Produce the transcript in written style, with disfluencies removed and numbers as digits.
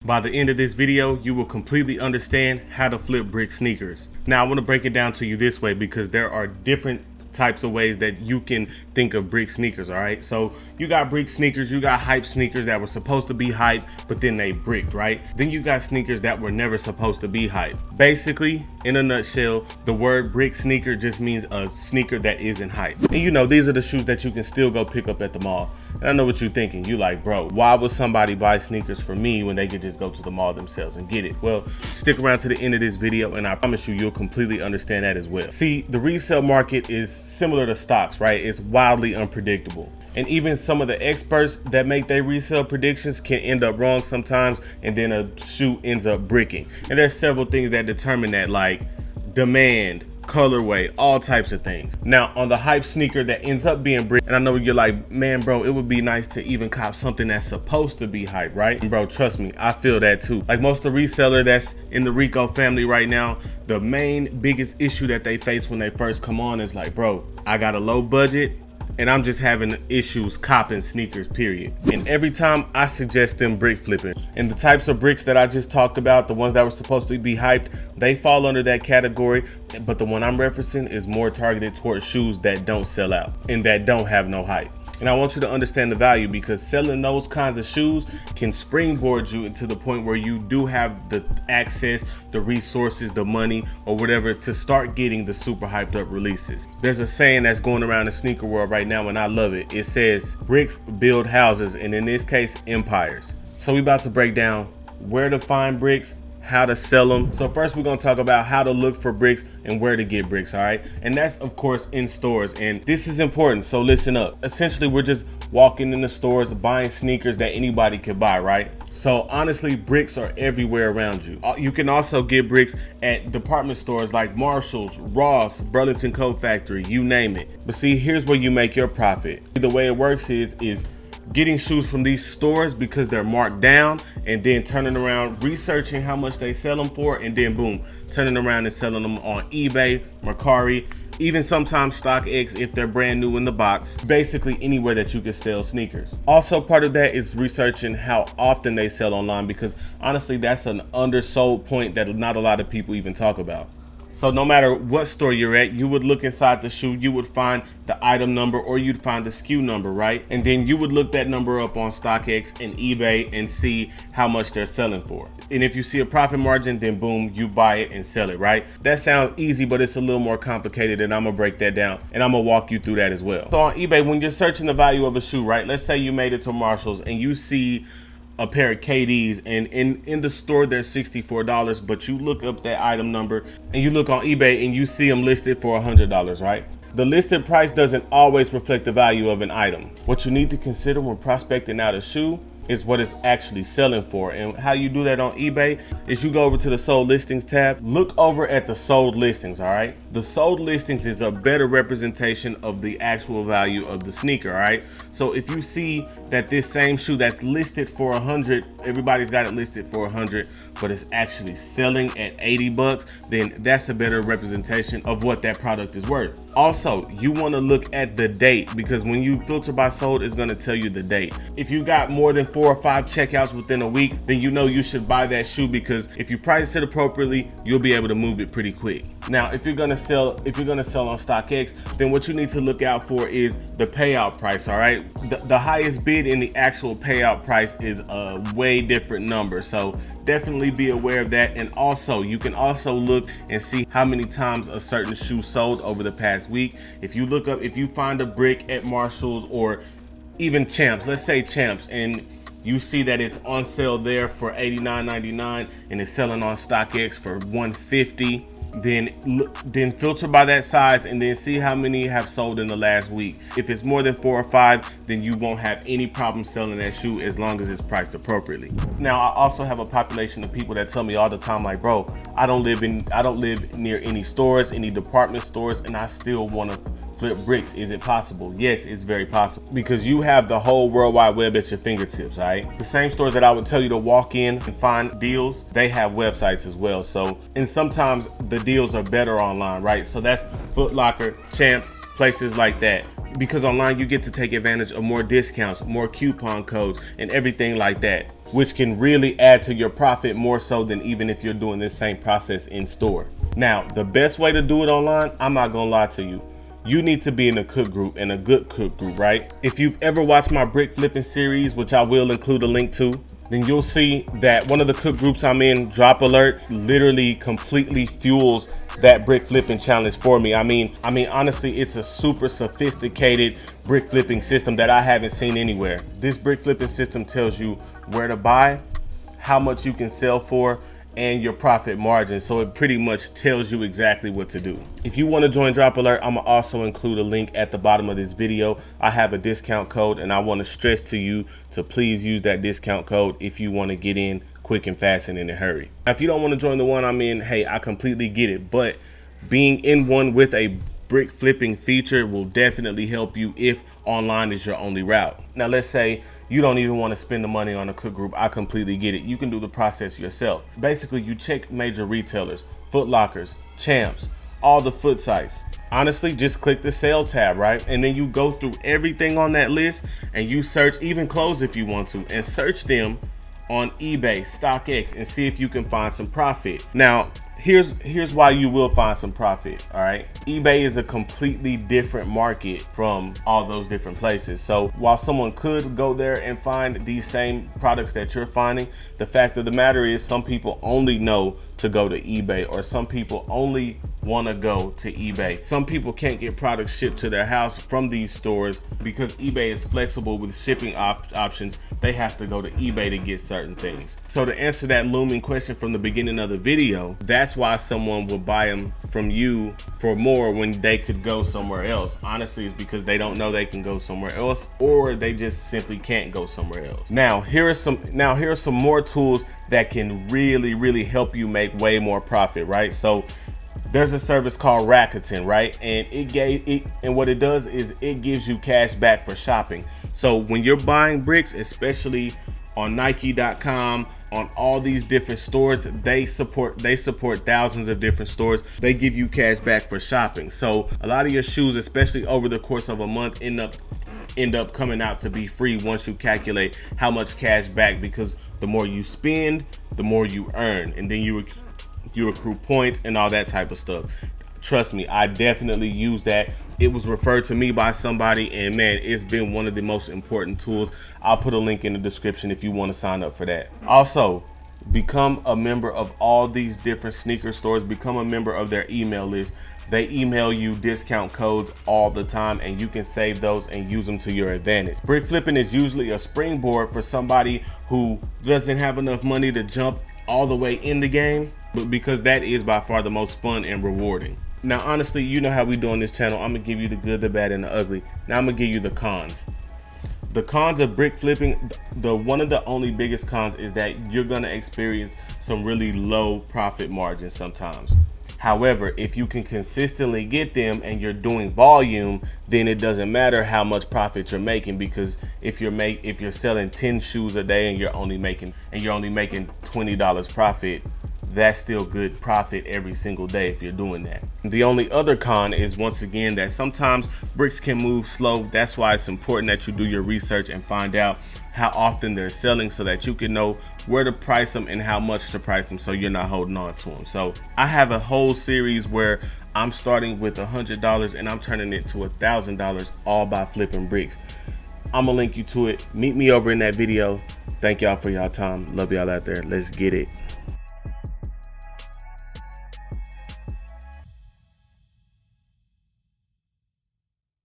By the end of this video, you will completely understand how to flip brick sneakers. Now I want to break it down to you this way because there are different types of ways that you can think of brick sneakers. All right, so you got brick sneakers, you got hype sneakers that were supposed to be hype but then they bricked, right? Then you got sneakers that were never supposed to be hype. Basically, in a nutshell, the word brick sneaker just means a sneaker that isn't hype. And you know, these are the shoes that you can still go pick up at the mall. And I know what you're thinking. You like, bro, why would somebody buy sneakers for me when they could just go to the mall themselves and get it? Well, stick around to the end of this video and I promise you, you'll completely understand that as well. See, the resale market is similar to stocks, right? It's wildly unpredictable. And even some of the experts that make their resale predictions can end up wrong sometimes, and then a shoe ends up bricking. And there's several things that determine that, like demand, colorway, all types of things. Now on the hype sneaker that ends up being brick, and I know you're like, man bro, it would be nice to even cop something that's supposed to be hype, right? And bro, trust me, I feel that too. Like most of the reseller that's in the Rico family right now, the main biggest issue that they face when they first come on is like, bro, I got a low budget and I'm just having issues copping sneakers, period. And every time I suggest them brick flipping, and the types of bricks that I just talked about, the ones that were supposed to be hyped, they fall under that category. But the one I'm referencing is more targeted towards shoes that don't sell out and that don't have no hype. And I want you to understand the value, because selling those kinds of shoes can springboard you into the point where you do have the access, the resources, the money, or whatever to start getting the super hyped up releases. There's a saying that's going around the sneaker world right now, and I love it. It says, bricks build houses, and in this case, empires. So we're about to break down where to find bricks, how to sell them. So first we're going to talk about how to look for bricks and where to get bricks, all right? And that's of course in stores, and this is important, so listen up. Essentially, we're just walking in the stores buying sneakers that anybody can buy, right? So honestly, bricks are everywhere around you. You can also get bricks at department stores like Marshall's, Ross, Burlington Coat Factory, you name it. But see, here's where you make your profit. The way it works is getting shoes from these stores because they're marked down, and then turning around, researching how much they sell them for, and then boom, turning around and selling them on eBay, Mercari, even sometimes StockX if they're brand new in the box. Basically anywhere that you can sell sneakers. Also part of that is researching how often they sell online, because honestly that's an undersold point that not a lot of people even talk about. So no matter what store you're at, you would look inside the shoe, you would find the item number, or you'd find the SKU number, right? And then you would look that number up on StockX and eBay and see how much they're selling for. And if you see a profit margin, then boom, you buy it and sell it, right? That sounds easy, but it's a little more complicated, and I'm gonna break that down and I'm gonna walk you through that as well. So on eBay, when you're searching the value of a shoe, right? Let's say you made it to Marshall's and you see a pair of KDs, and in the store they're $64, but you look up that item number and you look on eBay and you see them listed for $100, right? The listed price doesn't always reflect the value of an item. What you need to consider when prospecting out a shoe is what it's actually selling for. And how you do that on eBay is you go over to the sold listings tab, look over at the sold listings, all right? The sold listings is a better representation of the actual value of the sneaker, all right? So if you see that this same shoe that's listed for 100, everybody's got it listed for 100, but it's actually selling at 80 bucks, then that's a better representation of what that product is worth. Also, you want to look at the date, because when you filter by sold, it's going to tell you the date. If you got more than 4 or 5 checkouts within a week, then you know you should buy that shoe, because if you price it appropriately, you'll be able to move it pretty quick. Now, if you're gonna sell on StockX, then what you need to look out for is the payout price, all right? The highest bid in the actual payout price is a way different number, so definitely be aware of that. And also, you can also look and see how many times a certain shoe sold over the past week. If you find a brick at Marshall's or even Champs, let's say Champs, and you see that it's on sale there for $89.99 and it's selling on StockX for $150, then filter by that size and then see how many have sold in the last week. If it's more than 4 or 5, then you won't have any problem selling that shoe as long as it's priced appropriately. Now, I also have a population of people that tell me all the time, like, bro, I don't live near any stores, any department stores, and I still want to flip bricks. Is it possible? Yes, it's very possible, because you have the whole World Wide Web at your fingertips, all right? The same stores that I would tell you to walk in and find deals, they have websites as well. So, and sometimes the deals are better online, right? So that's Foot Locker, Champs, places like that. Because online you get to take advantage of more discounts, more coupon codes, and everything like that. which can really add to your profit more so than even if you're doing this same process in store. Now, the best way to do it online, I'm not gonna lie to you, you need to be in a cook group, and a good cook group, right? If you've ever watched my brick flipping series, which I will include a link to, then you'll see that one of the cook groups I'm in, Drop Alert, literally completely fuels that brick flipping challenge for me. I mean, honestly, it's a super sophisticated brick flipping system that I haven't seen anywhere. This brick flipping system tells you where to buy, how much you can sell for, and your profit margin. So it pretty much tells you exactly what to do. If you want to join Drop Alert, I'm gonna also include a link at the bottom of this video. I have a discount code, and I want to stress to you to please use that discount code if you want to get in quick and fast and in a hurry. Now, if you don't want to join the one I'm in, hey, I completely get it, but being in one with a brick flipping feature will definitely help you if online is your only route. Now, let's say you don't even want to spend the money on a cook group. I completely get it. You can do the process yourself. Basically, you check major retailers, Foot Lockers, Champs, all the foot sites. Honestly, just click the sale tab, right? And then you go through everything on that list and you search, even clothes if you want to, and search them on eBay, StockX, and see if you can find some profit. Now, here's why you will find some profit. All right, eBay is a completely different market from all those different places. So while someone could go there and find these same products that you're finding, the fact of the matter is some people only know to go to eBay, or some people only want to go to eBay. Some people can't get products shipped to their house from these stores because eBay is flexible with shipping options. They have to go to eBay to get certain things. So to answer that looming question from the beginning of the video, that's why someone will buy them from you for more when they could go somewhere else. Honestly, it's because they don't know they can go somewhere else, or they just simply can't go somewhere else. Now, here are some more tools that can really help you make way more profit, right? So there's a service called RAKUTEN, right? And what it does is it gives you cash back for shopping. So when you're buying bricks, especially on Nike.com, on all these different stores, they support thousands of different stores. They give you cash back for shopping. So a lot of your shoes, especially over the course of a month, end up coming out to be free once you calculate how much cash back, because the more you spend, the more you earn, and then you accrue points and all that type of stuff. Trust me, I definitely use that. It was referred to me by somebody, and man, it's been one of the most important tools. I'll put a link in the description if you want to sign up for that. Also, become a member of all these different sneaker stores. Become a member of their email list. They email you discount codes all the time, and you can save those and use them to your advantage. Brick flipping is usually a springboard for somebody who doesn't have enough money to jump all the way in the game, but because that is by far the most fun and rewarding. Now, honestly, you know how we do on this channel. I'm gonna give you the good, the bad, and the ugly. Now I'm gonna give you the cons. The cons of brick flipping, one of the only biggest cons is that you're gonna experience some really low profit margins sometimes. However, if you can consistently get them and you're doing volume, then it doesn't matter how much profit you're making, because if you're selling 10 shoes a day and you're only making $20 profit, that's still good profit every single day if you're doing that. The only other con is, once again, that sometimes bricks can move slow. That's why it's important that you do your research and find out how often they're selling, so that you can know where to price them and how much to price them, so you're not holding on to them. So I have a whole series where I'm starting with $100 and I'm turning it to $1,000, all by flipping bricks. I'm gonna link you to it. Meet me over in that video. Thank y'all for y'all time. Love y'all out there. Let's get it.